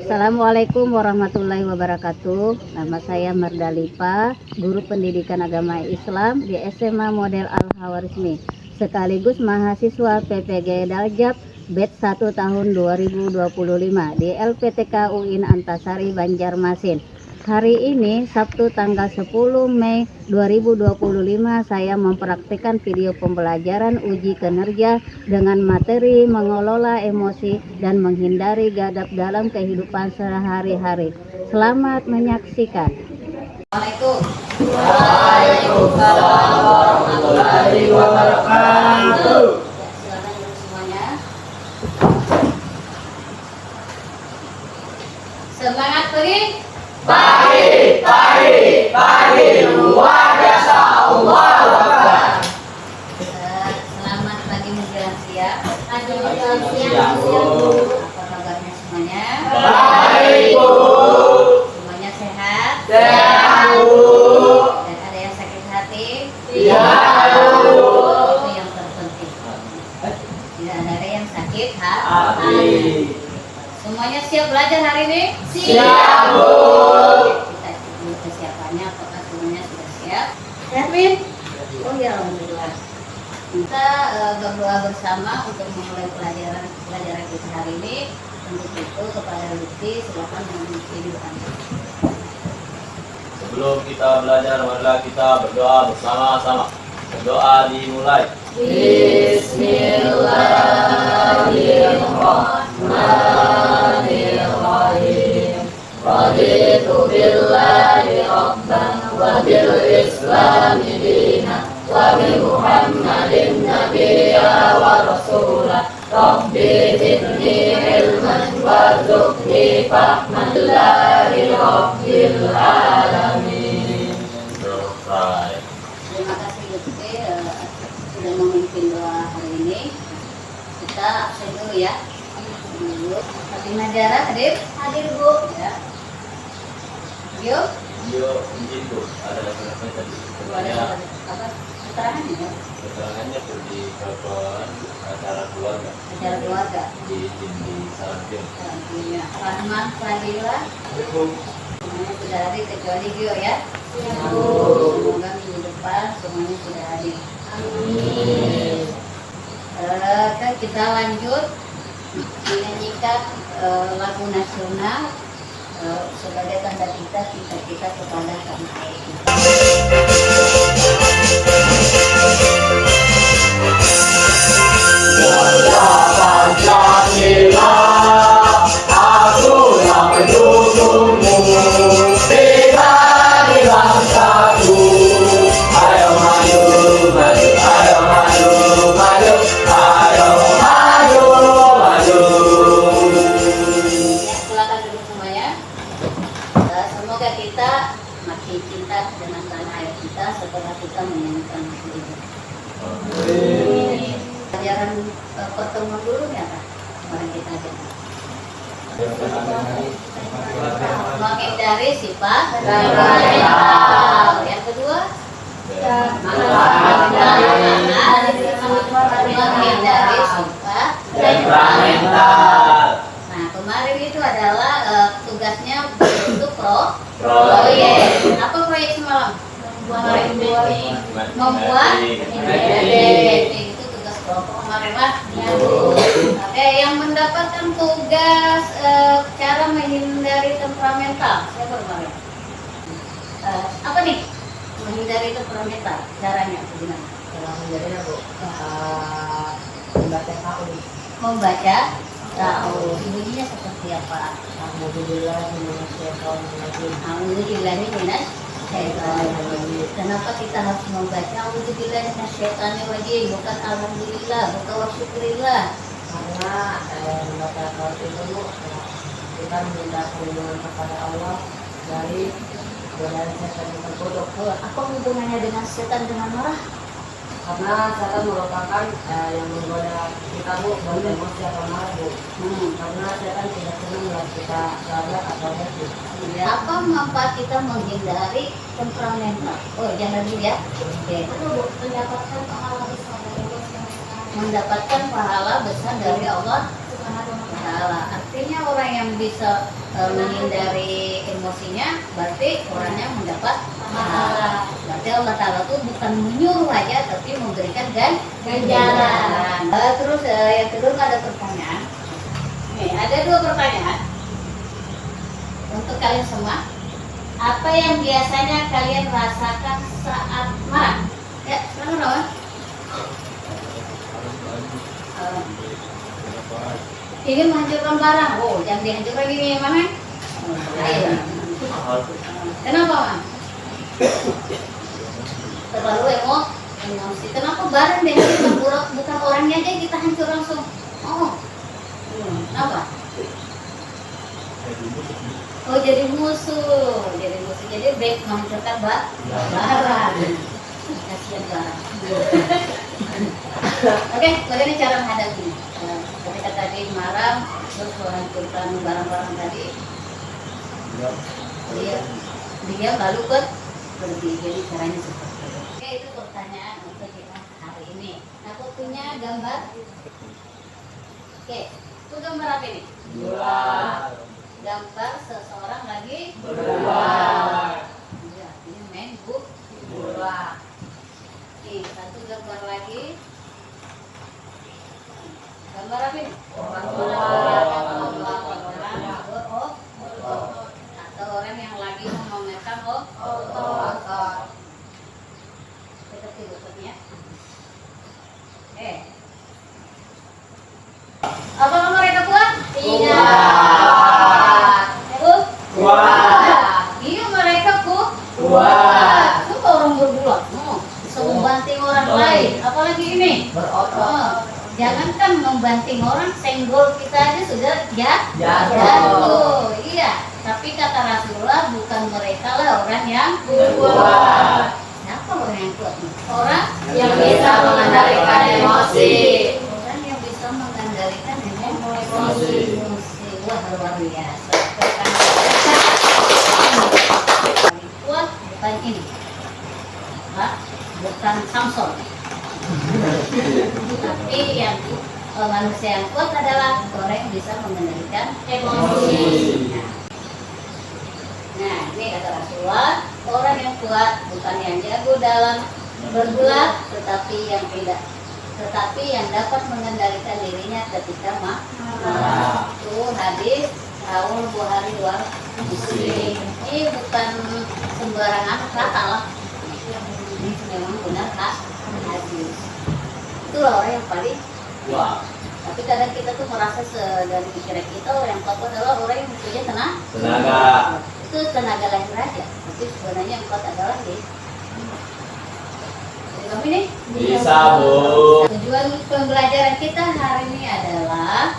Assalamualaikum warahmatullahi wabarakatuh. Nama saya Mardalipa, guru pendidikan agama Islam di SMA Model Al-Hawarizmi, sekaligus mahasiswa PPG Daljab Batch 1 tahun 2025 di LPTK UIN Antasari Banjarmasin. Hari ini Sabtu tanggal 10 Mei 2025 saya mempraktikkan video pembelajaran uji kinerja dengan materi mengelola emosi dan menghindari gadap dalam kehidupan sehari-hari. Selamat menyaksikan. Assalamualaikum. Waalaikumsalam warahmatullahi wabarakatuh. Silakan duduk semuanya. Semangat pergi. Pagi, luar biasa, Allahu Akbar. Selamat pagi menjelang siang. Apa kabarnya semuanya? Baik, Bu. Semuanya sehat? Sehat, Bu. Dan ada yang sakit hati? Iya, Bu. Itu yang terpenting. Tidak ada yang sakit hati. Semuanya siap belajar hari ini? Siap, Bu. Kita cek dulu kesiapannya, apakah semuanya sudah siap? Siap, Min? Oh ya, alhamdulillah. Kita berdoa bersama untuk memulai pelajaran kita hari ini. Untuk itu kepada Lutfi, silakan mengikuti doa. Sebelum kita belajar, marilah kita berdoa bersama-sama. Berdoa dimulai. Bismillahirrahmanirrahim. Raditu billahi rabban wa bil islami dinan wa bi Muhammadin nabiyya wa rasulah. Rabbi zidni ilman warzuqni fahman lillahi rabbil alamin. Selesai. Terima kasih Lutfi sudah memimpin doa hari ini. Kita absen dulu ya. Dulu. Fatimah Zahra hadir? Hadir Bu. Ya. Yuk. Yuk, izin Bu. Ada apa tadi? Ada apa? Keterangannya ya? Keterangannya tuh di telepon acara keluarga. Acara keluarga. Di izin di Sarantim. Karantina. Rahman, Fadila, semuanya sudah hadir kecuali Gio ya. Semoga minggu depan semuanya sudah hadir. Amin. Kan kita lanjut menyanyikan lagu nasional sebagai tanda kita kepada kami. Pancasila, aku yang mendukungmu. Kita di bangsaku. Ayo maju, maju, ayo maju, maju, ayo maju, maju. Ya, silakan duduk semuanya. Semoga kita makin cinta dengan tanah air kita setelah kita menyanyikan lagu ini. Pelajaran pertemuan dulu ya Pak. Mari kita ajarkan. Menghindari sifat temperamental. Yang kedua, menghindari sifat Temperamental. Nah, kemarin itu adalah tugasnya untuk Proyek. Apa proyek semalam? Membuat Mapping. itu tugas kelompok kemarin lah. Oke, yang mendapatkan tugas cara menghindari temperamental siapa kemarin? Apa nih? Menghindari temperamental caranya gimana? Menjadinya Bu, membaca tahu Membaca tahu bunyinya seperti apa? Alhamdulillah minasyaitonirrajim. Alhamdulillahi minas syaitanirrajim. Kenapa kita harus membaca Alhamdulillahi minas syaitanirrajim, bukan alhamdulillah, bukan wasyukurillah? Karena membaca tahu itu Bu, kita meminta perlindungan kepada Allah dari godaan setan yang terkutuk. Apa hubungannya dengan setan dengan marah? Karena setan merupakan yang menggoda kita Bu, baik emosi atau marah Bu. Karena setan tidak senang melihat kita sabar atau happy. Apa manfaat kita menghindari temperamental? Oh, jangan dulu ya. Oke. Mendapatkan pahala besar dari Allah SWT. Mendapatkan pahala besar dari Allah. Subhanahu wa ta'ala. pahala. Artinya orang yang bisa menghindari emosinya berarti orangnya mendapat pahala. Berarti Allah Ta'ala tuh bukan menyuruh aja tapi memberikan ganjaran. Terus yang kedua ada pertanyaan. Nih, ada 2 pertanyaan untuk kalian semua. Apa yang biasanya kalian rasakan saat marah? Ya, sekarang Rawan. Ingin menghancurkan barang. Oh, jangan dihancurkan ini yang mana? Ayo. Kenapa, Mak? Terlalu emosi. Kenapa barang dihancurkan? Bukan orangnya aja kita hancur langsung. Oh. Kenapa? Oh, jadi musuh. Jadi baik menghancurkan barang. Kasihan barang. Oke, bagaimana cara menghadapinya? Ketika tadi marah, terus menghancurkan barang-barang tadi, dia lalu pergi. Jadi caranya seperti itu. Oke, itu pertanyaan untuk kita hari ini. Aku punya gambar. Oke, itu gambar apa ini? Gambar seseorang lagi berbuat. Ya, ini main bola. Nih, satu gambar lagi. Gambar apa ini? Atau orang yang lagi memamerkan otot. Seperti berikutnya. Apakah mereka kuat? Tidak. Kuat. Iya, mereka kuat. Coba orang berbuat, bisa membanting orang lain. Apalagi ini berotot. Jangankan membanting orang, senggol kita aja sudah jatuh. Iya, tapi kata Rasulullah bukan mereka lah orang yang kuat. Siapa orang yang kuat? Orang yang bisa mengendalikan emosi. Orang yang bisa mengendalikan emosi. Wah, luar biasa. Kuat bukan ini, bukan Samson. Tapi yang manusia yang kuat adalah orang yang bisa mengendalikan emosi. Nah, ini kata Rasulullah, orang yang kuat bukan yang jago dalam berbuat, tetapi yang dapat mengendalikan dirinya ketika marah. Itu hadis Rawul Bukhari wa Muslim. Ini bukan sembarangan kata lah. Ini memang benar hadis. Itulah orang yang paling kuat. Tapi kadang kita tuh merasa dari pikiran kita orang yang kuat adalah orang yang punya tenaga. Itu tenaga lahir aja. Tapi sebenarnya yang kuat adalah kami nih Bisa, Bu. Tujuan pembelajaran kita hari ini adalah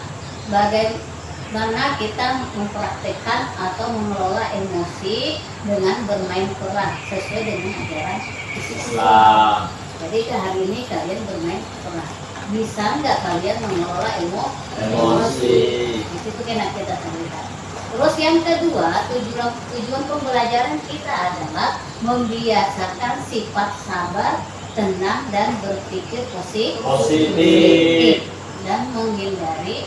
bagaimana kita mempraktekkan atau mengelola emosi dengan bermain peran sesuai dengan ajaran Islam. Jadi hari ini kalian bermain peran. Bisa nggak kalian mengelola emosi? Di situ kan kita terlihat. Terus yang kedua, tujuan pembelajaran kita adalah membiasakan sifat sabar, tenang, dan berpikir positif dan menghindari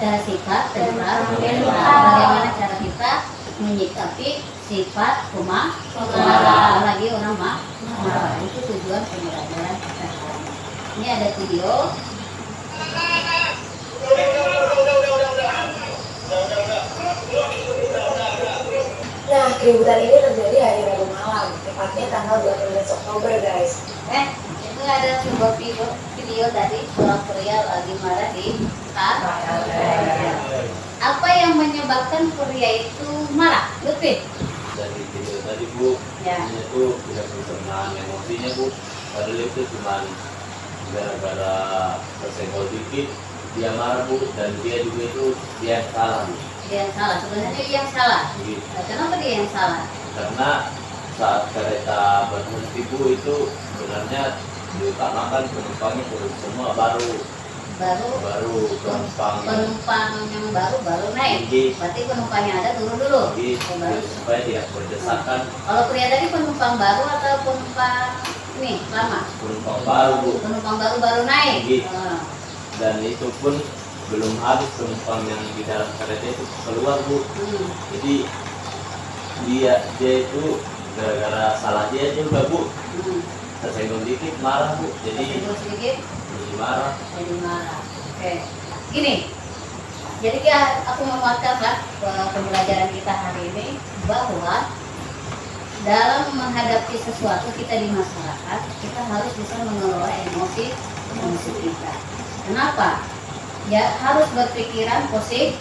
sifat terlarang. Bagaimana cara kita menyikapi sifat pemarah, apalagi orang marah. Itu tujuan pembelajaran kita. Ini ada video. Nah, keributan ini terjadi hari Rabu malam, tepatnya tanggal 12 Oktober, guys. Itu ada sebuah video tadi seorang pria lagi marah di apa yang menyebabkan pria itu marah? Lebih Dari video tadi, Bu, ya. ini tuh tidak berkenan emosinya, Bu. Padahal itu cuma gara-gara tersenggol dikit dia marah, Bu, dan dia juga itu dia yang salah, Bu. Dia yang salah, sebenarnya dia yang salah. Begitu. Nah, kenapa dia yang salah? Karena saat kereta berhenti, Bu, itu sebenarnya diutamakan penumpangnya semua baru penumpang yang baru naik. Berarti penumpang yang ada turun dulu. Supaya tidak berdesakan. Kalau pria tadi penumpang baru atau penumpang ini lama? Penumpang baru, Bu. Penumpang baru naik. Dan itu pun belum habis penumpang yang di dalam kereta itu keluar Bu. Jadi dia itu gara-gara salah dia juga Bu, tersenggol dikit marah Bu, jadi sedikit marah. jadi marah. Oke, gini. Jadi ya aku memuatkan lah pembelajaran kita hari ini bahwa dalam menghadapi sesuatu kita di masyarakat kita harus bisa mengelola emosi kita. Kenapa? Ya harus berpikiran positif.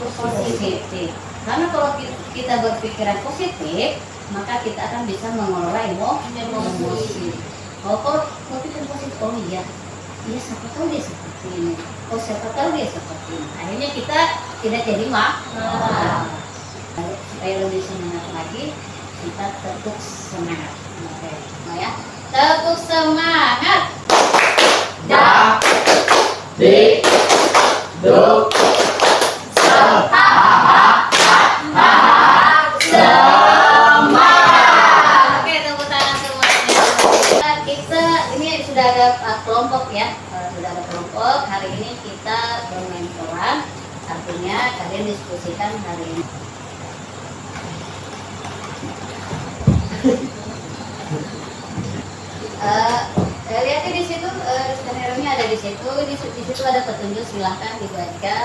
Karena kalau kita berpikiran positif, maka kita akan bisa mengelola emosi. Kalau berpikir positif, oh iya, siapa tahu dia seperti ini. Oh siapa tahu dia seperti ini. Akhirnya kita tidak jadi marah. Supaya lebih semangat lagi, kita tetap semangat. Oke, ya. Tetap semangat. Di duk Oke, tepuk tangan semuanya. Kita ini sudah ada kelompok ya, sudah ada kelompok. Hari ini kita bermain peran. Artinya kalian diskusikan hari ini. Lihat di situ skenario-nya ada di situ. Di situ ada petunjuk, silahkan dibaca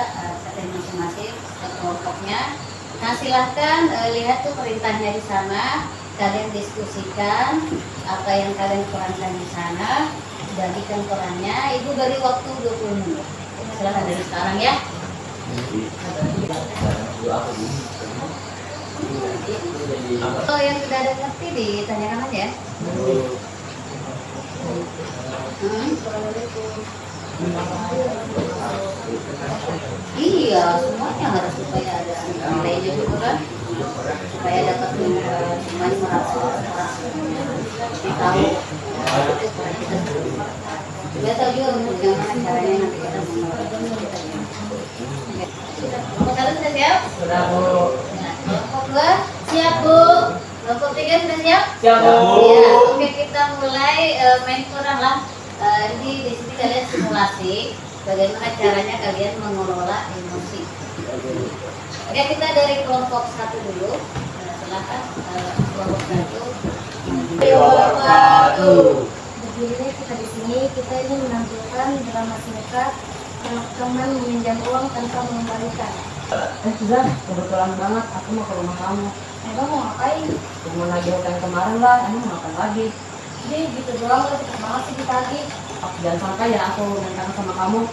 kalian masing-masing kelompoknya. Nah silahkan lihat tuh perintahnya di sana. Kalian diskusikan apa yang kalian perankan di sana. Bagikan perannya. Ibu beri waktu 20 menit. Silahkan dari sekarang ya. Kalau yang sudah ada ngerti ditanyakan aja ya. Iya, semuanya harus supaya ada nilainya juga kan, supaya dapat semuanya merasa tahu. Kita tahu juga bagaimana caranya nanti kita menggunakan. Kelompok satu sudah siap? Sudah Bu. Kelompok dua siap Bu. Kelompok tiga sudah siap? Siap Bu. Ya, oke kita mulai main kurang lah. Jadi di sini kalian simulasi bagaimana caranya kalian mengelola emosi. Oke, kita dari kelompok satu dulu. Silakan kelompok satu. Begini kita di sini kita ini menampilkan drama singkat teman meminjam uang tanpa mengembalikan. Sudah, kebetulan banget aku mau ke rumah kamu. Emang mau ngapain? Mau nagih utang kemarin lah, emang mau makan lagi. Jadi gitu doang udah cepet banget sih ditagih. Jangan sampai ya aku nentang sama kamu.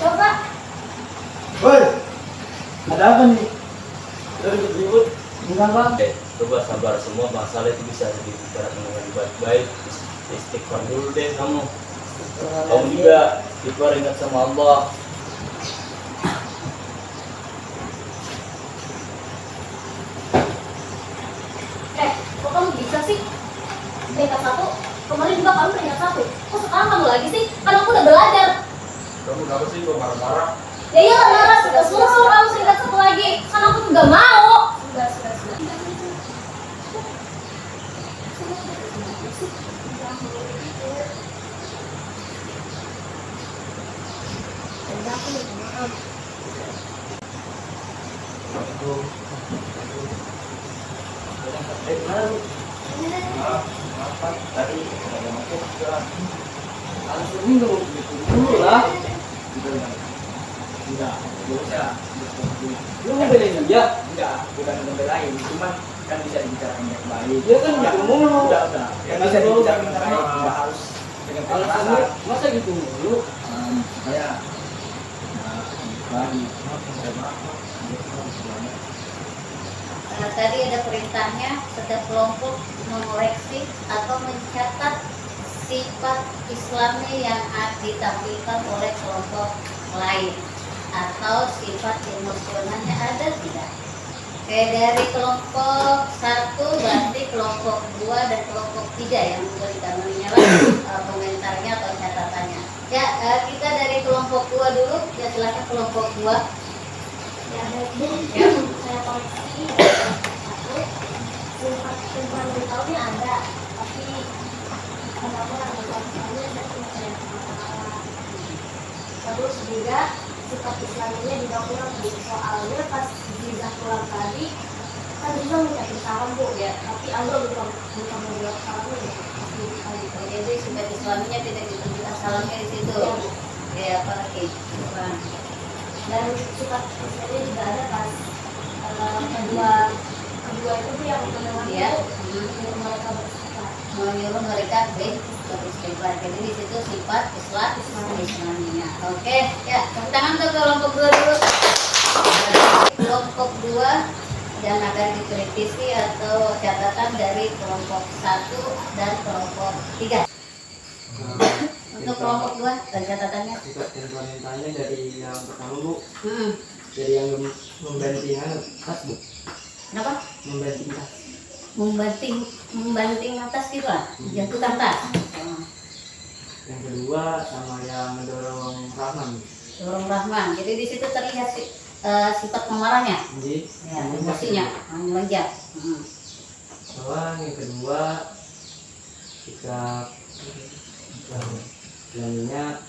Coba. Woi, ada apa nih? Udah ribut-ribut? Enggak bang. Coba sabar, semua masalah itu bisa dibicarakan dengan baik-baik. Istighfar dulu deh kamu. Kamu juga istighfar, ingat sama Allah. Kok kamu bisa sih? Peringkat 1, kemarin juga kamu peringkat 1. Kok sekarang kamu lagi sih? Kan aku udah belajar. Kamu kenapa sih kok marah-marah? Ya iya marah, sudah suruh kamu peringkat 1 lagi. Kan aku juga mau. Sudah. Aku minta maaf. Tadi ada masuk juga. Langsung minum dulu lah. Enggak, bisa. Lu mau belain dia? Enggak, bukan membelain, cuma kan bisa dibicarakan yang baik. Dia kan gitu mulu. Udah. Yang bisa dibicarakan yang baik, enggak harus dengan Alasannya kekerasan. masa gitu mulu? Supaya lagi. Tadi ada perintahnya setiap kelompok mengoreksi atau mencatat sifat Islami yang ditampilkan oleh kelompok lain atau sifat emosionalnya ada tidak. Oke, dari kelompok 1 berarti kelompok 2 dan kelompok 3 yang memberikan komentarnya atau catatannya. Ya, kita dari kelompok 2 dulu. Ya, silakan kelompok 2. Ya baik Ya. saya koreksi. 1, sifat perempuan beritahunya ada, tapi kenapa ada koreksinya saya tidak masalah. Terus juga sikap Islaminya juga kurang Bu. Soalnya pas Ziza pulang tadi kan Ziza mengucapkan salam Bu ya, tapi Allah bukan menjawab salamnya ya. Jadi sifat Islaminya tidak ditunjukkan salamnya di situ. Ya, Bu. Ya, apa lagi? Dan sifat Islamnya juga ada pas kedua itu tuh yang menemani Ya. yang mereka bersifat. Menyuruh mereka beristighfar. Jadi di situ sifat Islaminya. Oke, ya tepuk tangan untuk kelompok 2 dulu. Kelompok 2 yang akan dikritisi atau catatan dari kelompok 1 dan kelompok 3. Untuk kelompok 2 dan catatannya. Sifat temperamentanya dari yang pertama Bu, Hmm. dari yang membanting tas Bu, Kenapa? membanting tas. Membanting atas gitu lah, jatuhkan tas. Yang kedua sama yang mendorong Rahman. Dorong Rahman. Jadi di situ terlihat sifat pemarahnya. Jadi Ya, emosinya melonjak. bahwa yang kedua sikap selanjutnya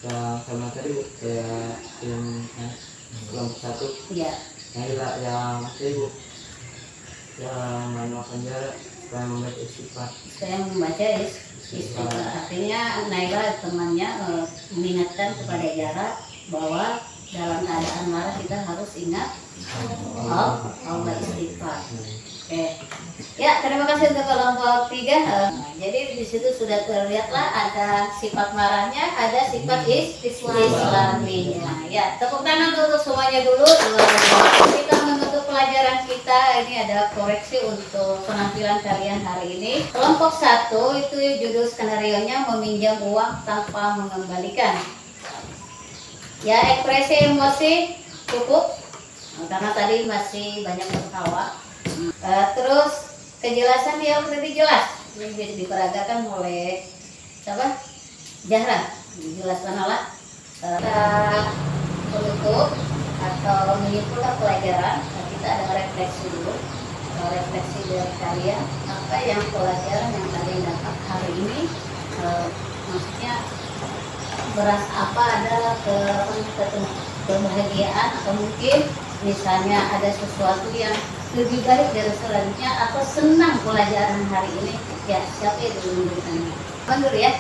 yang sama tadi Bu, kayak yang kelompok 1 Iya. yang tadi Bu, yang menolakkan jarak supaya membaca istighfar. Saya membaca istighfar. Artinya Naila temannya mengingatkan kepada Jara bahwa dalam keadaan marah kita harus ingat Allah istighfar. Oke. Ya, terima kasih untuk kelompok 3. Jadi di situ sudah terlihatlah ada sifat marahnya, ada sifat Islaminya. Ya, tepuk tangan untuk semuanya dulu. Kita menutup pelajaran kita. Ini ada koreksi untuk penampilan kalian hari ini. Kelompok 1 itu judul skenarionya meminjam uang tanpa mengembalikan. Ya, ekspresi emosi cukup karena tadi masih banyak tertawa. Terus kejelasan yang lebih jelas ini diperagakan oleh siapa? Zahra. Dijelaskan oleh penutup atau menyimpulkan pelajaran. Kita ada refleksi dulu. Refleksi dari kalian apa yang pelajaran yang kalian dapat hari ini, maksudnya beras apa adalah kebahagiaan atau mungkin misalnya ada sesuatu yang lebih baik dari selanjutnya atau senang pelajaran hari ini. Ya, siapa yang dulu memberikannya? Bang dulu ya.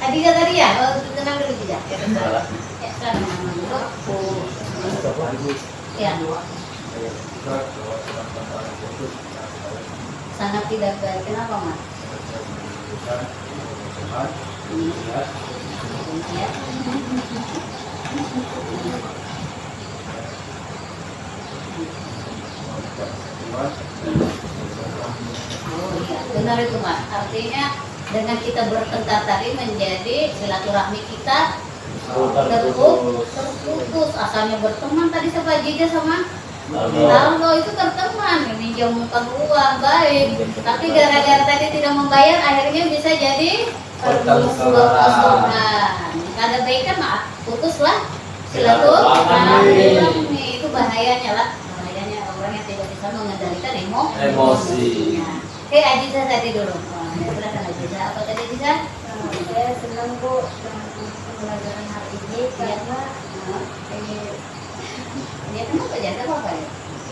Adika tadi ya, tenang dulu tidak. Ya, sekarang nama dulu. Ya. Sangat tidak baik. Kenapa, Mas? Ya. Oh iya, benar itu Mas. Artinya dengan kita bertengkar tadi menjadi silaturahmi kita terputus. Asalnya berteman tadi sama Jija sama Aldo itu berteman, meminjamkan uang baik. Tapi gara-gara tadi tidak membayar, akhirnya bisa jadi permusuhan. Ada baiknya maaf, putuslah silaturahmi. Itu bahayanya lah. Orang yang tidak bisa mengendalikan emosinya. Oke, Aziza tadi dulu. Silakan Aziza. Apa tadi Aziza? Saya senang Bu dengan pembelajaran hari ini karena Dia kenapa jadi apa ya?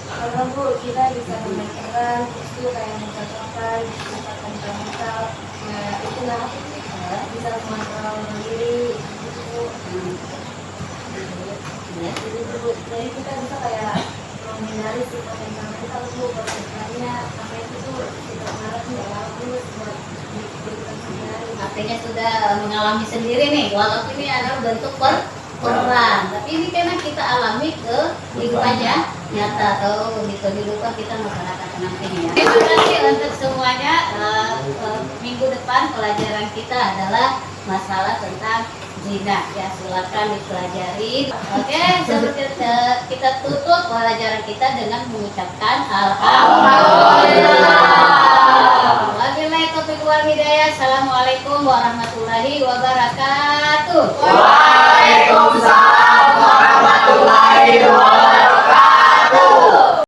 karena Bu kita bisa memikirkan itu kayak mencontohkan mencatatkan mental, itu lah bisa mengontrol diri itu. Jadi kita bisa kayak menghindari sifat yang kita tuh berpikirannya sampai itu tuh kita marah tuh nggak bagus buat diberikan sehari. Artinya sudah mengalami sendiri nih, walaupun ini adalah bentuk peran, tapi ini karena kita alami ke kehidupannya nyata atau di kehidupan kita masyarakat nantinya. Terima kasih untuk semuanya. Minggu depan pelajaran kita adalah masalah tentang zina. Ya, silakan dipelajari. Oke, seperti kita tutup pelajaran kita dengan mengucapkan alhamdulillah. Wabillahi taufiq wal hidayah. Assalamualaikum warahmatullahi wabarakatuh. Waalaikumsalam warahmatullahi wabarakatuh.